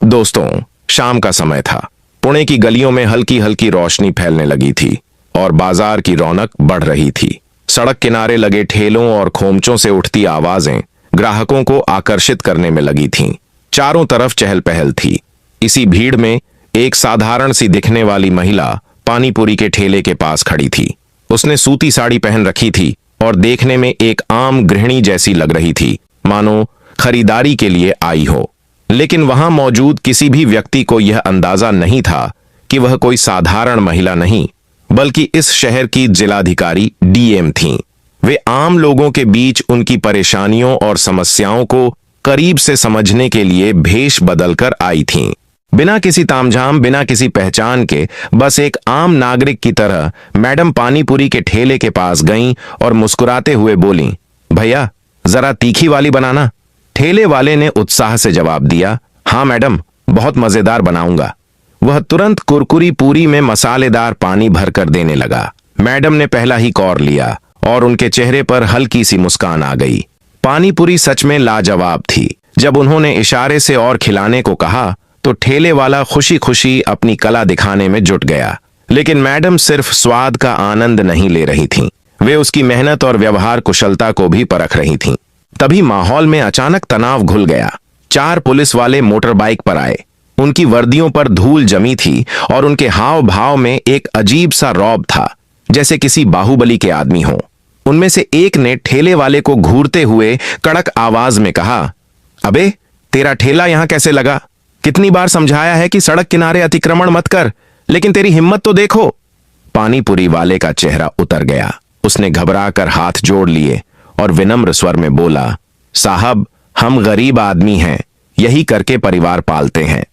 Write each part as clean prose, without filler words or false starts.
दोस्तों, शाम का समय था। पुणे की गलियों में हल्की हल्की रोशनी फैलने लगी थी और बाजार की रौनक बढ़ रही थी। सड़क किनारे लगे ठेलों और खोमचों से उठती आवाजें ग्राहकों को आकर्षित करने में लगी थीं। चारों तरफ चहल पहल थी। इसी भीड़ में एक साधारण सी दिखने वाली महिला पानीपुरी के ठेले के पास खड़ी थी। उसने सूती साड़ी पहन रखी थी और देखने में एक आम गृहिणी जैसी लग रही थी, मानो खरीदारी के लिए आई हो। लेकिन वहां मौजूद किसी भी व्यक्ति को यह अंदाजा नहीं था कि वह कोई साधारण महिला नहीं, बल्कि इस शहर की जिलाधिकारी डीएम थीं। वे आम लोगों के बीच उनकी परेशानियों और समस्याओं को करीब से समझने के लिए भेष बदलकर आई थीं। बिना किसी तामझाम, बिना किसी पहचान के, बस एक आम नागरिक की तरह मैडम पानीपुरी के ठेले के पास गईं और मुस्कुराते हुए बोलीं, भैया जरा तीखी वाली बनाना। ठेले वाले ने उत्साह से जवाब दिया, हाँ मैडम, बहुत मजेदार बनाऊंगा। वह तुरंत कुरकुरी पूरी में मसालेदार पानी भरकर देने लगा। मैडम ने पहला ही कौर लिया और उनके चेहरे पर हल्की सी मुस्कान आ गई। पानीपुरी सच में लाजवाब थी। जब उन्होंने इशारे से और खिलाने को कहा तो ठेले वाला खुशी खुशी अपनी कला दिखाने में जुट गया। लेकिन मैडम सिर्फ स्वाद का आनंद नहीं ले रही थीं, वे उसकी मेहनत और व्यवहार कुशलता को भी परख रही थीं। तभी माहौल में अचानक तनाव घुल गया। 4 पुलिस वाले मोटर बाइक पर आए। उनकी वर्दियों पर धूल जमी थी और उनके हाव भाव में एक अजीब सा रौब था, जैसे किसी बाहुबली के आदमी हो। उनमें से एक ने ठेले वाले को घूरते हुए कड़क आवाज में कहा, अबे तेरा ठेला यहां कैसे लगा? कितनी बार समझाया है कि सड़क किनारे अतिक्रमण मत कर, लेकिन तेरी हिम्मत तो देखो। पानीपुरी वाले का चेहरा उतर गया। उसने घबराकर हाथ जोड़ लिए और विनम्र स्वर में बोला, साहब हम गरीब आदमी हैं, यही करके परिवार पालते हैं।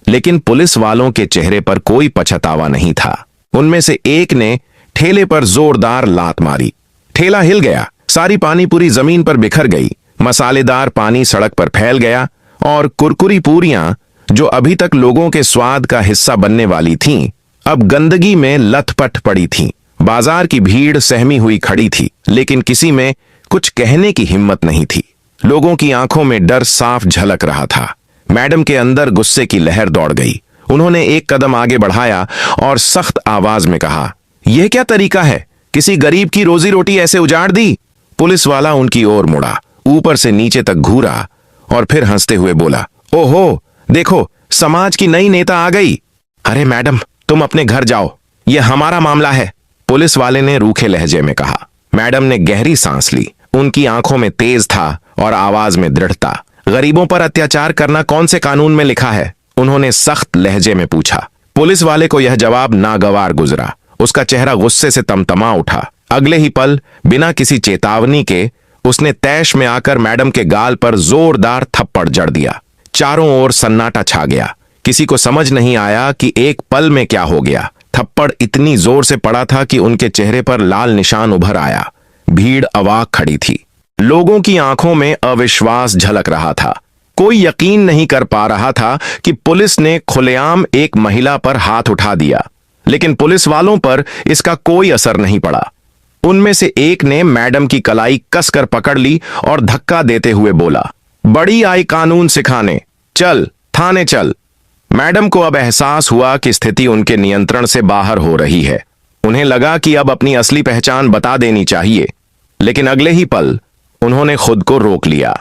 लेकिन पुलिस वालों के चेहरे पर कोई पछतावा नहीं था। उनमें से एक ने ठेले पर जोरदार लात मारी। ठेला हिल गया, सारी पानीपुरी जमीन पर बिखर गई। मसालेदार पानी सड़क पर फैल गया और कुरकुरी पूरियां, जो अभी तक लोगों के स्वाद का हिस्सा बनने वाली थीं, अब गंदगी में लथपथ पड़ी थीं। बाजार की भीड़ सहमी हुई खड़ी थी, लेकिन किसी में कुछ कहने की हिम्मत नहीं थी। लोगों की आंखों में डर साफ झलक रहा था। मैडम के अंदर गुस्से की लहर दौड़ गई। उन्होंने एक कदम आगे बढ़ाया और सख्त आवाज में कहा, यह क्या तरीका है? किसी गरीब की रोजी रोटी ऐसे उजाड़ दी? पुलिस वाला उनकी ओर मुड़ा, ऊपर से नीचे तक घूरा और फिर हंसते हुए बोला, ओहो देखो, समाज की नई नेता आ गई। अरे मैडम, तुम अपने घर जाओ, यह हमारा मामला है, पुलिस वाले ने रूखे लहजे में कहा। मैडम ने गहरी सांस ली। उनकी आंखों में तेज था और आवाज में दृढ़ता। गरीबों पर अत्याचार करना कौन से कानून में लिखा है? उन्होंने सख्त लहजे में पूछा। पुलिस वाले को यह जवाब नागवार गुजरा। उसका चेहरा गुस्से से तमतमा उठा। अगले ही पल, बिना किसी चेतावनी के, उसने तैश में आकर मैडम के गाल पर जोरदार थप्पड़ जड़ दिया। चारों ओर सन्नाटा छा गया। किसी को समझ नहीं आया कि एक पल में क्या हो गया। थप्पड़ इतनी जोर से पड़ा था कि उनके चेहरे पर लाल निशान उभर आया। भीड़ अवाक खड़ी थी। लोगों की आंखों में अविश्वास झलक रहा था। कोई यकीन नहीं कर पा रहा था कि पुलिस ने खुलेआम एक महिला पर हाथ उठा दिया। लेकिन पुलिस वालों पर इसका कोई असर नहीं पड़ा। उनमें से एक ने मैडम की कलाई कसकर पकड़ ली और धक्का देते हुए बोला, बड़ी आई कानून सिखाने, चल थाने चल। मैडम को अब एहसास हुआ कि स्थिति उनके नियंत्रण से बाहर हो रही है। उन्हें लगा कि अब अपनी असली पहचान बता देनी चाहिए, लेकिन अगले ही पल उन्होंने खुद को रोक लिया।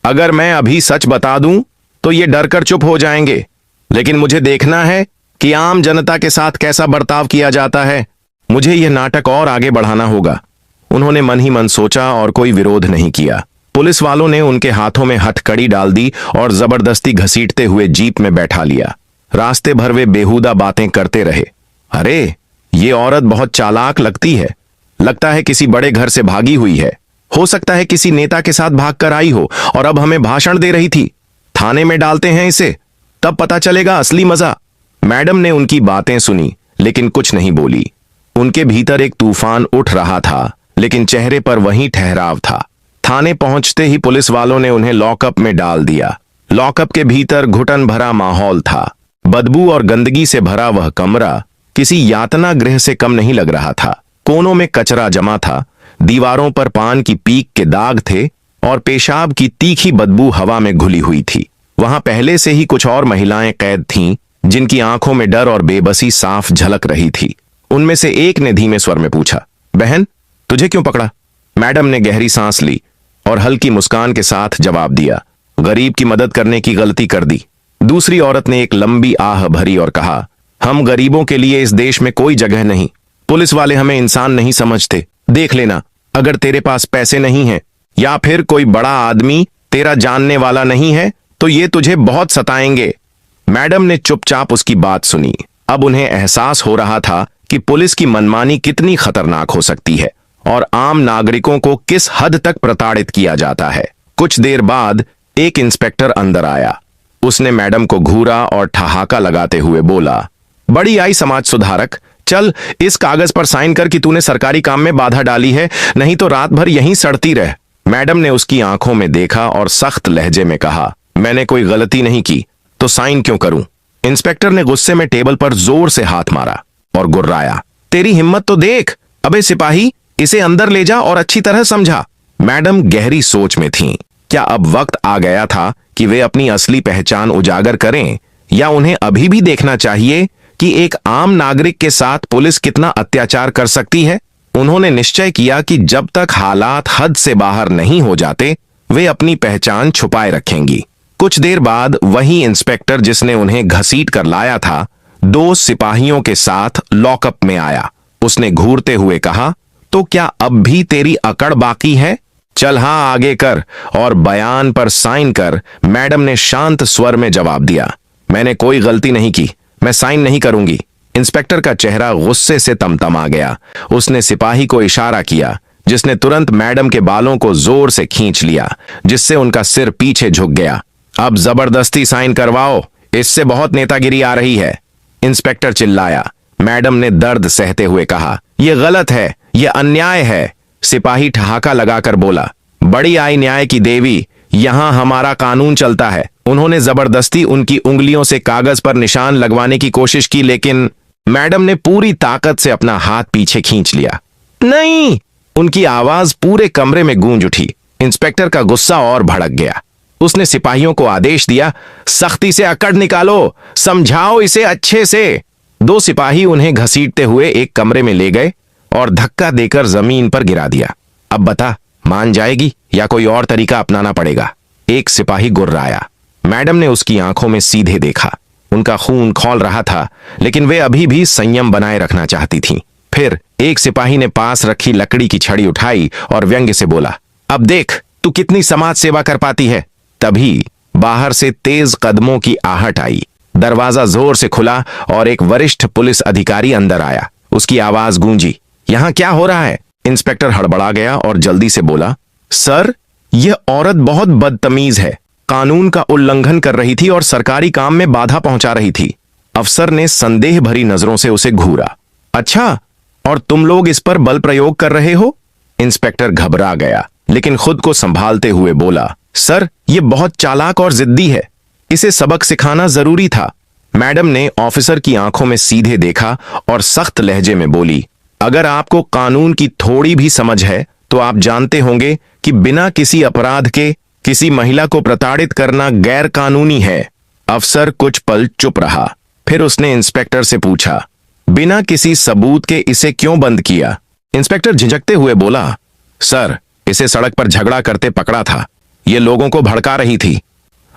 अगर मैं अभी सच बता दूं तो ये डरकर चुप हो जाएंगे, लेकिन मुझे देखना है कि आम जनता के साथ कैसा बर्ताव किया जाता है। मुझे यह नाटक और आगे बढ़ाना होगा। उन्होंने मन ही मन सोचा और कोई विरोध नहीं किया। पुलिस वालों ने उनके हाथों में हथकड़ी डाल दी और जबरदस्ती घसीटते हुए जीप में बैठा लिया। रास्ते भर वे बेहुदा बातें करते रहे। अरे ये औरत बहुत चालाक लगती है, लगता है किसी बड़े घर से भागी हुई है। हो सकता है किसी नेता के साथ भागकर आई हो और अब हमें भाषण दे रही थी। थाने में डालते हैं इसे, तब पता चलेगा असली मजा। मैडम ने उनकी बातें सुनी, लेकिन कुछ नहीं बोली। उनके भीतर एक तूफान उठ रहा था, लेकिन चेहरे पर वही ठहराव था। थाने पहुंचते ही पुलिस वालों ने उन्हें लॉकअप में डाल दिया। लॉकअप के भीतर घुटन भरा माहौल था। बदबू और गंदगी से भरा वह कमरा किसी यातना गृह से कम नहीं लग रहा था। कोनों में कचरा जमा था, दीवारों पर पान की पीक के दाग थे और पेशाब की तीखी बदबू हवा में घुली हुई थी। वहां पहले से ही कुछ और महिलाएं कैद थीं, जिनकी आंखों में डर और बेबसी साफ झलक रही थी। उनमें से एक ने धीमे स्वर में पूछा, बहन, तुझे क्यों पकड़ा? मैडम ने गहरी सांस ली और हल्की मुस्कान के साथ जवाब दिया, गरीब की मदद करने की गलती कर दी। दूसरी औरत ने एक लंबी आह भरी और कहा, हम गरीबों के लिए इस देश में कोई जगह नहीं। पुलिस वाले हमें इंसान नहीं समझते। देख लेना, अगर तेरे पास पैसे नहीं हैं या फिर कोई बड़ा आदमी तेरा जानने वाला नहीं है तो ये तुझे बहुत सताएंगे। मैडम ने चुपचाप उसकी बात सुनी। अब उन्हें एहसास हो रहा था कि पुलिस की मनमानी कितनी खतरनाक हो सकती है और आम नागरिकों को किस हद तक प्रताड़ित किया जाता है। कुछ देर बाद एक इंस्पेक्टर अंदर आया। उसने मैडम को घूरा और ठहाका लगाते हुए बोला, बड़ी आई समाज सुधारक, चल इस कागज पर साइन कर कि तूने सरकारी काम में बाधा डाली है, नहीं तो रात भर यहीं सड़ती रह। मैडम ने उसकी आंखों में देखा और सख्त लहजे में कहा, मैंने कोई गलती नहीं की तो साइन क्यों करूं? इंस्पेक्टर ने गुस्से में टेबल पर जोर से हाथ मारा और गुर्राया, तेरी हिम्मत तो देख। अबे सिपाही, इसे अंदर ले जा और अच्छी तरह समझा। मैडम गहरी सोच में थीं। क्या अब वक्त आ गया था कि वे अपनी असली पहचान उजागर करें, या उन्हें अभी भी देखना चाहिए कि एक आम नागरिक के साथ पुलिस कितना अत्याचार कर सकती है? उन्होंने निश्चय किया कि जब तक हालात हद से बाहर नहीं हो जाते, वे अपनी पहचान छुपाए रखेंगी। कुछ देर बाद वही इंस्पेक्टर जिसने उन्हें घसीट कर लाया था, 2 सिपाहियों के साथ लॉकअप में आया। उसने घूरते हुए कहा, तो क्या अब भी तेरी अकड़ बाकी है? चल हाँ, आगे कर और बयान पर साइन कर। मैडम ने शांत स्वर में जवाब दिया, मैंने कोई गलती नहीं की, मैं साइन नहीं करूंगी। इंस्पेक्टर का चेहरा गुस्से से तमतमा गया। उसने सिपाही को इशारा किया, जिसने तुरंत मैडम के बालों को जोर से खींच लिया, जिससे उनका सिर पीछे झुक गया। अब जबरदस्ती साइन करवाओ, इससे बहुत नेतागिरी आ रही है। इंस्पेक्टर चिल्लाया। मैडम ने दर्द सहते हुए कहा, यह गलत है, यह अन्याय है। सिपाही ठहाका लगाकर बोला, बड़ी आई न्याय की देवी, यहां हमारा कानून चलता है। उन्होंने जबरदस्ती उनकी उंगलियों से कागज पर निशान लगवाने की कोशिश की, लेकिन मैडम ने पूरी ताकत से अपना हाथ पीछे खींच लिया। नहीं! उनकी आवाज पूरे कमरे में गूंज उठी। इंस्पेक्टर का गुस्सा और भड़क गया। उसने सिपाहियों को आदेश दिया, सख्ती से अकड़ निकालो, समझाओ इसे अच्छे से। 2 सिपाही उन्हें घसीटते हुए एक कमरे में ले गए और धक्का देकर जमीन पर गिरा दिया। अब बता, मान जाएगी या कोई और तरीका अपनाना पड़ेगा? एक सिपाही गुर्राया। मैडम ने उसकी आंखों में सीधे देखा। उनका खून खौल रहा था, लेकिन वे अभी भी संयम बनाए रखना चाहती थीं। फिर एक सिपाही ने पास रखी लकड़ी की छड़ी उठाई और व्यंग्य से बोला, अब देख तू कितनी समाज सेवा कर पाती है। तभी बाहर से तेज कदमों की आहट आई। दरवाजा जोर से खुला और एक वरिष्ठ पुलिस अधिकारी अंदर आया। उसकी आवाज गूंजी, यहां क्या हो रहा है? इंस्पेक्टर हड़बड़ा गया और जल्दी से बोला, सर, यह औरत बहुत बदतमीज है, कानून का उल्लंघन कर रही थी और सरकारी काम में बाधा पहुंचा रही थी। अफसर ने संदेह भरी नजरों से उसे घूरा। अच्छा, और तुम लोग इस पर बल प्रयोग कर रहे हो? इंस्पेक्टर घबरा गया, लेकिन खुद को संभालते हुए बोला, सर, यह बहुत चालाक और जिद्दी है, इसे सबक सिखाना जरूरी था। मैडम ने ऑफिसर की आंखों में सीधे देखा और सख्त लहजे में बोली, अगर आपको कानून की थोड़ी भी समझ है तो आप जानते होंगे कि बिना किसी अपराध के किसी महिला को प्रताड़ित करना गैर कानूनी है। अफसर कुछ पल चुप रहा। फिर उसने इंस्पेक्टर से पूछा, बिना किसी सबूत के इसे क्यों बंद किया? इंस्पेक्टर झिझकते हुए बोला, सर, इसे सड़क पर झगड़ा करते पकड़ा था, ये लोगों को भड़का रही थी।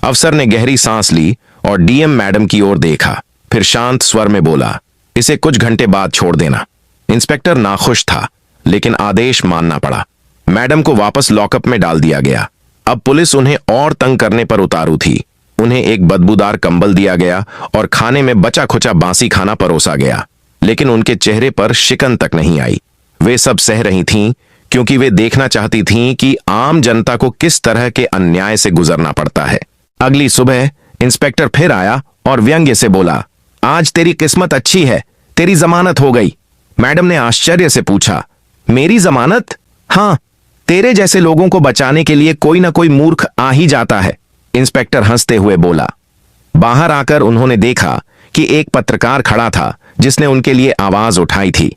अफसर ने गहरी सांस ली और डीएम मैडम की ओर देखा, फिर शांत स्वर में बोला, इसे कुछ घंटे बाद छोड़ देना। इंस्पेक्टर नाखुश था, लेकिन आदेश मानना पड़ा। मैडम को वापस लॉकअप में डाल दिया गया। अब पुलिस उन्हें और तंग करने पर उतारू थी। उन्हें एक बदबूदार कंबल दिया गया और खाने में बचा खुचा बासी खाना परोसा गया, लेकिन उनके चेहरे पर शिकन तक नहीं आई। वे सब सह रही थीं क्योंकि वे देखना चाहती थीं कि आम जनता को किस तरह के अन्याय से गुजरना पड़ता है। अगली सुबह इंस्पेक्टर फिर आया और व्यंग्य से बोला, आज तेरी किस्मत अच्छी है, तेरी जमानत हो गई। मैडम ने आश्चर्य से पूछा, मेरी जमानत? हाँ, तेरे जैसे लोगों को बचाने के लिए कोई ना कोई मूर्ख आ ही जाता है। इंस्पेक्टर हंसते हुए बोला। बाहर आकर उन्होंने देखा कि एक पत्रकार खड़ा था जिसने उनके लिए आवाज उठाई थी।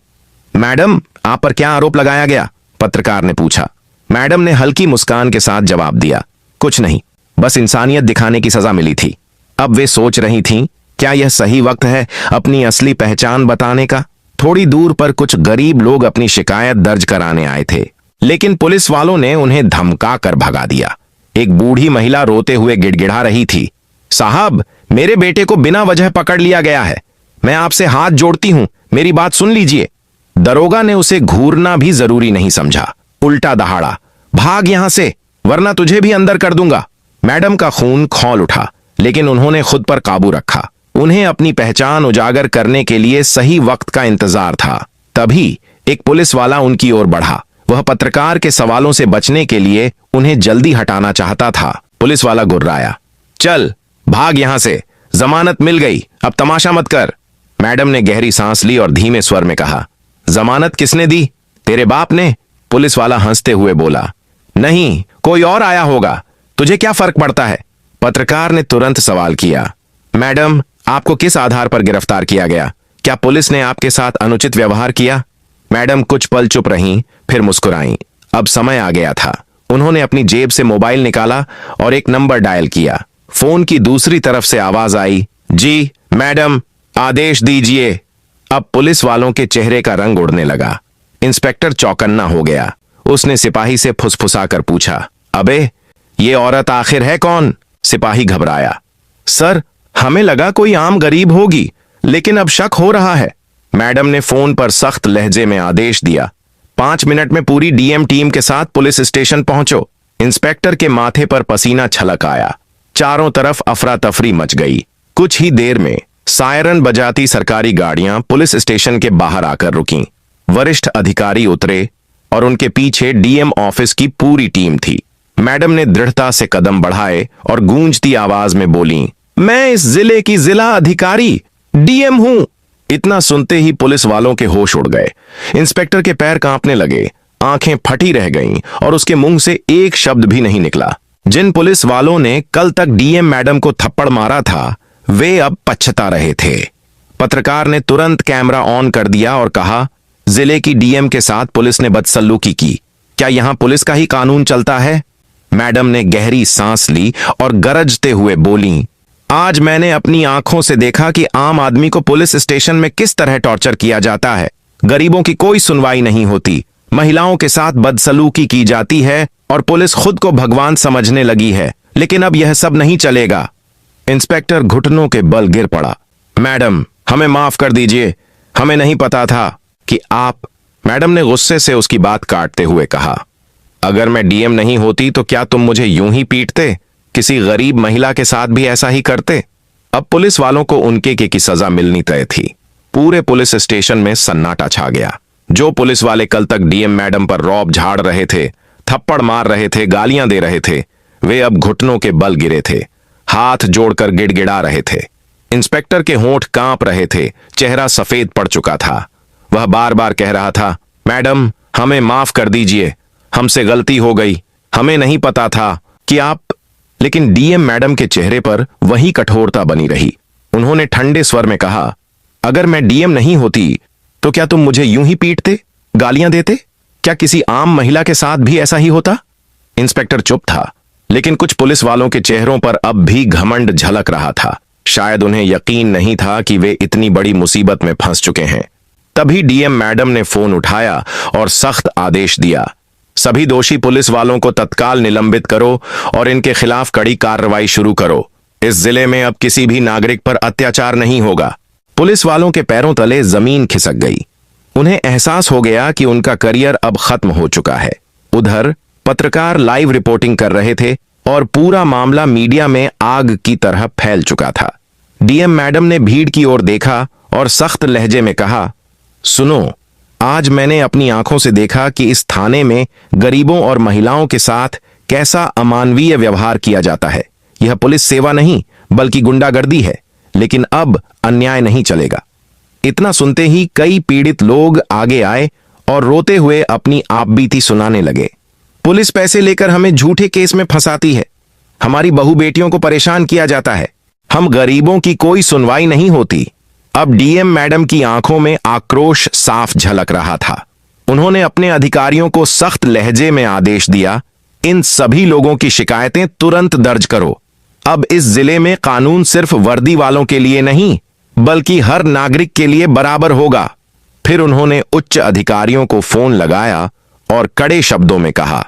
मैडम, आप पर क्या आरोप लगाया गया? पत्रकार ने पूछा। मैडम ने हल्की मुस्कान के साथ जवाब दिया, कुछ नहीं, बस इंसानियत दिखाने की सजा मिली थी। अब वे सोच रही थीं, क्या यह सही वक्त है अपनी असली पहचान बताने का? थोड़ी दूर पर कुछ गरीब लोग अपनी शिकायत दर्ज कराने आए थे, लेकिन पुलिस वालों ने उन्हें धमका कर भगा दिया। एक बूढ़ी महिला रोते हुए गिड़गिड़ा रही थी, साहब, मेरे बेटे को बिना वजह पकड़ लिया गया है। मैं आपसे हाथ जोड़ती हूं, मेरी बात सुन लीजिए। दरोगा ने उसे घूरना भी जरूरी नहीं समझा, उल्टा दहाड़ा, भाग यहां से, वरना तुझे भी अंदर कर दूंगा। मैडम का खून खौल उठा, लेकिन उन्होंने खुद पर काबू रखा। उन्हें अपनी पहचान उजागर करने के लिए सही वक्त का इंतजार था। तभी एक पुलिस वाला उनकी ओर बढ़ा। वह पत्रकार के सवालों से बचने के लिए उन्हें जल्दी हटाना चाहता था। पुलिस वाला गुर्राया, चल भाग यहां से, जमानत मिल गई, अब तमाशा मत कर। मैडम ने गहरी सांस ली और धीमे स्वर में कहा, जमानत किसने दी? तेरे बाप ने? पुलिस वाला हंसते हुए बोला, नहीं, कोई और आया होगा, तुझे क्या फर्क पड़ता है? पत्रकार ने तुरंत सवाल किया, मैडम, आपको किस आधार पर गिरफ्तार किया गया? क्या पुलिस ने आपके साथ अनुचित व्यवहार किया? मैडम कुछ पल चुप रहीं, फिर मुस्कुराईं। अब समय आ गया था। उन्होंने अपनी जेब से मोबाइल निकाला और एक नंबर डायल किया। फोन की दूसरी तरफ से आवाज आई, जी मैडम, आदेश दीजिए। अब पुलिस वालों के चेहरे का रंग उड़ने लगा। इंस्पेक्टर चौकन्ना हो गया। उसने सिपाही से फुसफुसाकर पूछा, अबे, ये औरत आखिर है कौन? सिपाही घबराया, सर, हमें लगा कोई आम गरीब होगी, लेकिन अब शक हो रहा है। मैडम ने फोन पर सख्त लहजे में आदेश दिया, 5 मिनट में पूरी डीएम टीम के साथ पुलिस स्टेशन पहुंचो। इंस्पेक्टर के माथे पर पसीना छलक आया। चारों तरफ अफरा तफरी मच गई। कुछ ही देर में सायरन बजाती सरकारी गाड़ियां पुलिस स्टेशन के बाहर आकर रुकीं। वरिष्ठ अधिकारी उतरे और उनके पीछे डीएम ऑफिस की पूरी टीम थी। मैडम ने दृढ़ता से कदम बढ़ाए और गूंजती आवाज में बोली, मैं इस जिले की जिला अधिकारी डीएम हूं। इतना सुनते ही पुलिस वालों के होश उड़ गए। इंस्पेक्टर के पैर कांपने लगे, आंखें फटी रह गईं और उसके मुंह से एक शब्द भी नहीं निकला। जिन पुलिस वालों ने कल तक डीएम मैडम को थप्पड़ मारा था, वे अब पछता रहे थे। पत्रकार ने तुरंत कैमरा ऑन कर दिया और कहा, जिले की डीएम के साथ पुलिस ने बदसलूकी की, क्या यहां पुलिस का ही कानून चलता है? मैडम ने गहरी सांस ली और गरजते हुए बोली, आज मैंने अपनी आंखों से देखा कि आम आदमी को पुलिस स्टेशन में किस तरह टॉर्चर किया जाता है। गरीबों की कोई सुनवाई नहीं होती, महिलाओं के साथ बदसलूकी की जाती है और पुलिस खुद को भगवान समझने लगी है। लेकिन अब यह सब नहीं चलेगा। इंस्पेक्टर घुटनों के बल गिर पड़ा। मैडम, हमें माफ कर दीजिए, हमें नहीं पता था कि आप। मैडम ने गुस्से से उसकी बात काटते हुए कहा, अगर मैं डीएम नहीं होती तो क्या तुम मुझे यूं ही पीटते? किसी गरीब महिला के साथ भी ऐसा ही करते? अब पुलिस वालों को उनके की सजा मिलनी तय थी। पूरे पुलिस स्टेशन में सन्नाटा छा गया। जो पुलिस वाले कल तक डीएम मैडम पर रौब झाड़ रहे थे, थप्पड़ मार रहे थे, गालियां दे रहे थे, वे अब घुटनों के बल गिरे थे, हाथ जोड़कर गिड़गिड़ा रहे थे। इंस्पेक्टर के होंठ कांप रहे थे, चेहरा सफेद पड़ चुका था। वह बार बार कह रहा था, मैडम, हमें माफ कर दीजिए, हमसे गलती हो गई, हमें नहीं पता था कि आप। लेकिन डीएम मैडम के चेहरे पर वही कठोरता बनी रही। उन्होंने ठंडे स्वर में कहा, अगर मैं डीएम नहीं होती तो क्या तुम मुझे यूं ही पीटते, गालियां देते? क्या किसी आम महिला के साथ भी ऐसा ही होता? इंस्पेक्टर चुप था, लेकिन कुछ पुलिस वालों के चेहरों पर अब भी घमंड झलक रहा था। शायद उन्हें यकीन नहीं था कि वे इतनी बड़ी मुसीबत में फंस चुके हैं। तभी डीएम मैडम ने फोन उठाया और सख्त आदेश दिया, सभी दोषी पुलिस वालों को तत्काल निलंबित करो और इनके खिलाफ कड़ी कार्रवाई शुरू करो। इस जिले में अब किसी भी नागरिक पर अत्याचार नहीं होगा। पुलिस वालों के पैरों तले जमीन खिसक गई। उन्हें एहसास हो गया कि उनका करियर अब खत्म हो चुका है। उधर पत्रकार लाइव रिपोर्टिंग कर रहे थे और पूरा मामला मीडिया में आग की तरह फैल चुका था। डीएम मैडम ने भीड़ की ओर देखा और सख्त लहजे में कहा, सुनो, आज मैंने अपनी आंखों से देखा कि इस थाने में गरीबों और महिलाओं के साथ कैसा अमानवीय व्यवहार किया जाता है। यह पुलिस सेवा नहीं बल्कि गुंडागर्दी है। लेकिन अब अन्याय नहीं चलेगा। इतना सुनते ही कई पीड़ित लोग आगे आए और रोते हुए अपनी आपबीती सुनाने लगे। पुलिस पैसे लेकर हमें झूठे केस में फंसाती है, हमारी बहू बेटियों को परेशान किया जाता है, हम गरीबों की कोई सुनवाई नहीं होती। अब डीएम मैडम की आंखों में आक्रोश साफ झलक रहा था। उन्होंने अपने अधिकारियों को सख्त लहजे में आदेश दिया, इन सभी लोगों की शिकायतें तुरंत दर्ज करो। अब इस जिले में कानून सिर्फ वर्दी वालों के लिए नहीं, बल्कि हर नागरिक के लिए बराबर होगा। फिर उन्होंने उच्च अधिकारियों को फोन लगाया और कड़े शब्दों में कहा,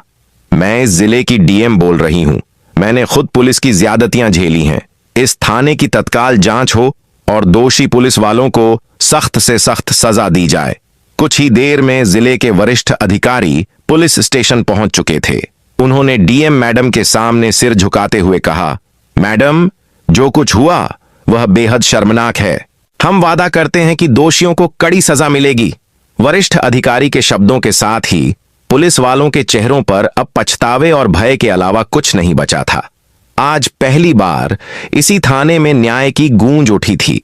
मैं इस जिले की डीएम बोल रही हूं। मैंने खुद पुलिस की ज्यादतियां झेली हैं। इस थाने की तत्काल जांच हो और दोषी पुलिस वालों को सख्त से सख्त सजा दी जाए। कुछ ही देर में जिले के वरिष्ठ अधिकारी पुलिस स्टेशन पहुंच चुके थे। उन्होंने डीएम मैडम के सामने सिर झुकाते हुए कहा, मैडम, जो कुछ हुआ वह बेहद शर्मनाक है। हम वादा करते हैं कि दोषियों को कड़ी सजा मिलेगी। वरिष्ठ अधिकारी के शब्दों के साथ ही पुलिस वालों के चेहरों पर अब पछतावे और भय के अलावा कुछ नहीं बचा था। आज पहली बार इसी थाने में न्याय की गूंज उठी थी।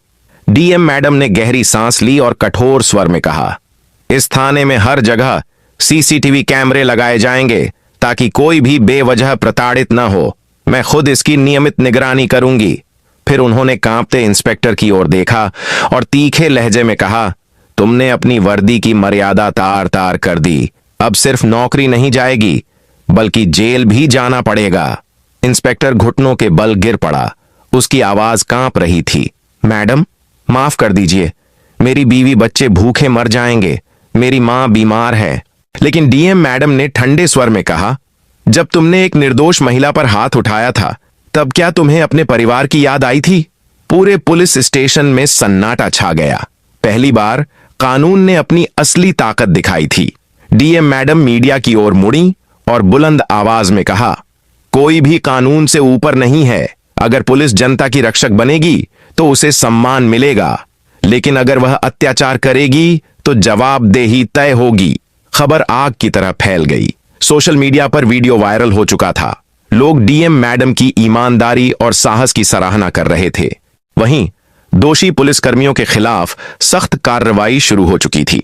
डीएम मैडम ने गहरी सांस ली और कठोर स्वर में कहा, इस थाने में हर जगह सीसीटीवी कैमरे लगाए जाएंगे ताकि कोई भी बेवजह प्रताड़ित न हो। मैं खुद इसकी नियमित निगरानी करूंगी। फिर उन्होंने कांपते इंस्पेक्टर की ओर देखा और तीखे लहजे में कहा, तुमने अपनी वर्दी की मर्यादा तार तार कर दी। अब सिर्फ नौकरी नहीं जाएगी, बल्कि जेल भी जाना पड़ेगा। इंस्पेक्टर घुटनों के बल गिर पड़ा। उसकी आवाज कांप रही थी। मैडम, माफ कर दीजिए, मेरी बीवी बच्चे भूखे मर जाएंगे। मेरी मां बीमार है। लेकिन डीएम मैडम ने ठंडे स्वर में कहा, जब तुमने एक निर्दोष महिला पर हाथ उठाया था, तब क्या तुम्हें अपने परिवार की याद आई थी? पूरे पुलिस स्टेशन में सन्नाटा छा गया। पहली बार कानून ने अपनी असली ताकत दिखाई थी। डीएम मैडम मीडिया की ओर मुड़ी और बुलंद आवाज में कहा, कोई भी कानून से ऊपर नहीं है। अगर पुलिस जनता की रक्षक बनेगी तो उसे सम्मान मिलेगा, लेकिन अगर वह अत्याचार करेगी तो जवाबदेही तय होगी। खबर आग की तरह फैल गई। सोशल मीडिया पर वीडियो वायरल हो चुका था। लोग डीएम मैडम की ईमानदारी और साहस की सराहना कर रहे थे। वहीं दोषी पुलिसकर्मियों के खिलाफ सख्त कार्रवाई शुरू हो चुकी थी।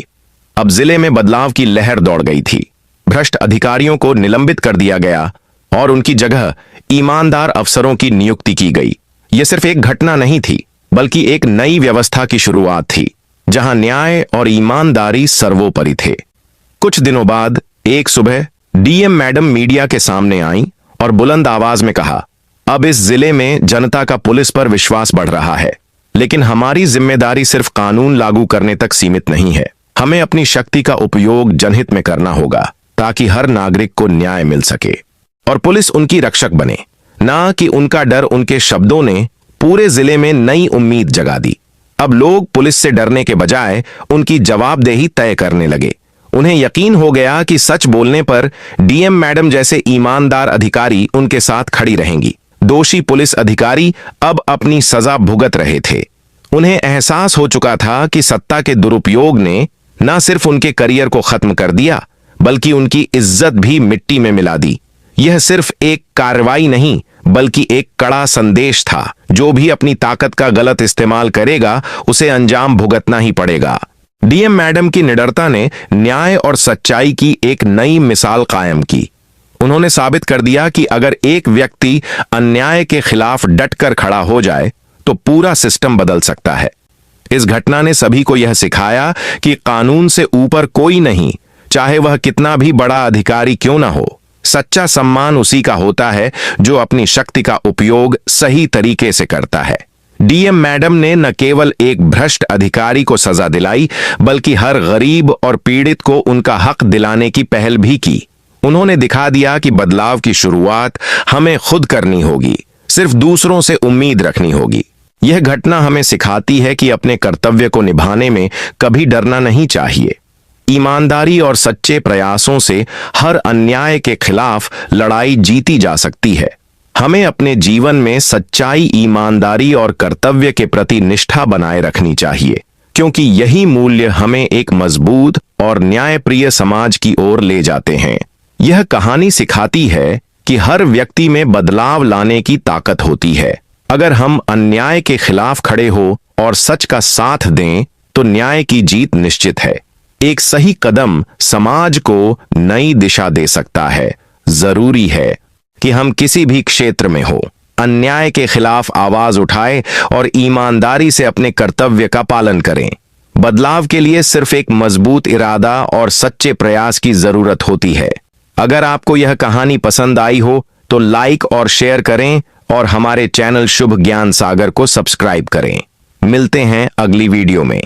अब जिले में बदलाव की लहर दौड़ गई थी। भ्रष्ट अधिकारियों को निलंबित कर दिया गया और उनकी जगह ईमानदार अफसरों की नियुक्ति की गई। यह सिर्फ एक घटना नहीं थी, बल्कि एक नई व्यवस्था की शुरुआत थी, जहां न्याय और ईमानदारी सर्वोपरि थे। कुछ दिनों बाद एक सुबह डीएम मैडम मीडिया के सामने आई और बुलंद आवाज में कहा, अब इस जिले में जनता का पुलिस पर विश्वास बढ़ रहा है, लेकिन हमारी जिम्मेदारी सिर्फ कानून लागू करने तक सीमित नहीं है। हमें अपनी शक्ति का उपयोग जनहित में करना होगा, ताकि हर नागरिक को न्याय मिल सके और पुलिस उनकी रक्षक बने। ना कि उनका डर। उनके शब्दों ने पूरे जिले में नई उम्मीद जगा दी। अब लोग पुलिस से डरने के बजाय उनकी जवाबदेही तय करने लगे। उन्हें यकीन हो गया कि सच बोलने पर डीएम मैडम जैसे ईमानदार अधिकारी उनके साथ खड़ी रहेंगी। दोषी पुलिस अधिकारी अब अपनी सजा भुगत रहे थे। उन्हें एहसास हो चुका था कि सत्ता के दुरुपयोग ने न सिर्फ उनके करियर को खत्म कर दिया, बल्कि उनकी इज्जत भी मिट्टी में मिला दी। यह सिर्फ एक कार्रवाई नहीं, बल्कि एक कड़ा संदेश था। जो भी अपनी ताकत का गलत इस्तेमाल करेगा, उसे अंजाम भुगतना ही पड़ेगा। डीएम मैडम की निडरता ने न्याय और सच्चाई की एक नई मिसाल कायम की। उन्होंने साबित कर दिया कि अगर एक व्यक्ति अन्याय के खिलाफ डटकर खड़ा हो जाए तो पूरा सिस्टम बदल सकता है। इस घटना ने सभी को यह सिखाया कि कानून से ऊपर कोई नहीं, चाहे वह कितना भी बड़ा अधिकारी क्यों ना हो। सच्चा सम्मान उसी का होता है जो अपनी शक्ति का उपयोग सही तरीके से करता है। डीएम मैडम ने न केवल एक भ्रष्ट अधिकारी को सजा दिलाई, बल्कि हर गरीब और पीड़ित को उनका हक दिलाने की पहल भी की। उन्होंने दिखा दिया कि बदलाव की शुरुआत हमें खुद करनी होगी, सिर्फ दूसरों से उम्मीद रखनी होगी। यह घटना हमें सिखाती है कि अपने कर्तव्य को निभाने में कभी डरना नहीं चाहिए। ईमानदारी और सच्चे प्रयासों से हर अन्याय के खिलाफ लड़ाई जीती जा सकती है। हमें अपने जीवन में सच्चाई, ईमानदारी और कर्तव्य के प्रति निष्ठा बनाए रखनी चाहिए, क्योंकि यही मूल्य हमें एक मजबूत और न्यायप्रिय समाज की ओर ले जाते हैं। यह कहानी सिखाती है कि हर व्यक्ति में बदलाव लाने की ताकत होती है। अगर हम अन्याय के खिलाफ खड़े हो और सच का साथ दें, तो न्याय की जीत निश्चित है। एक सही कदम समाज को नई दिशा दे सकता है। जरूरी है कि हम किसी भी क्षेत्र में हो, अन्याय के खिलाफ आवाज उठाएं और ईमानदारी से अपने कर्तव्य का पालन करें। बदलाव के लिए सिर्फ एक मजबूत इरादा और सच्चे प्रयास की जरूरत होती है। अगर आपको यह कहानी पसंद आई हो तो लाइक और शेयर करें और हमारे चैनल शुभ ज्ञान सागर को सब्सक्राइब करें। मिलते हैं अगली वीडियो में।